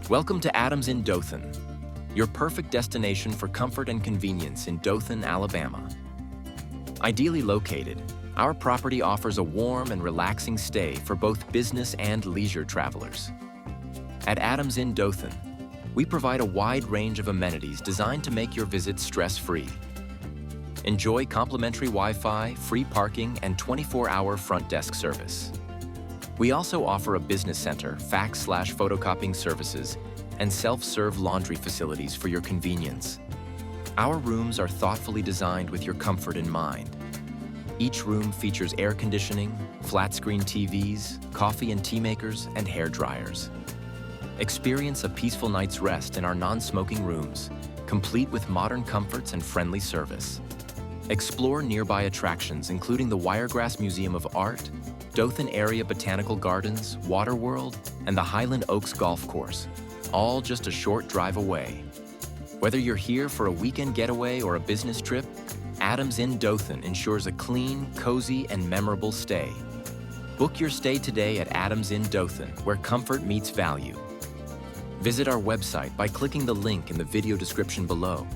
Welcome to Adams in Dothan, your perfect destination for comfort and convenience in Dothan, Alabama. Ideally located, our property offers a warm and relaxing stay for both business and leisure travelers. At Adams in Dothan, we provide a wide range of amenities designed to make your visit stress-free. Enjoy complimentary Wi-Fi, free parking, and 24-hour front desk service. We also offer a business center, fax/photocopying services, and self-serve laundry facilities for your convenience. Our rooms are thoughtfully designed with your comfort in mind. Each room features air conditioning, flat-screen TVs, coffee and tea makers, and hair dryers. Experience a peaceful night's rest in our non-smoking rooms, complete with modern comforts and friendly service. Explore nearby attractions including the Wiregrass Museum of Art, Dothan Area Botanical Gardens, Water World, and the Highland Oaks Golf Course, all just a short drive away. Whether you're here for a weekend getaway or a business trip, Adams in Dothan ensures a clean, cozy, and memorable stay. Book your stay today at Adams in Dothan, where comfort meets value. Visit our website by clicking the link in the video description below.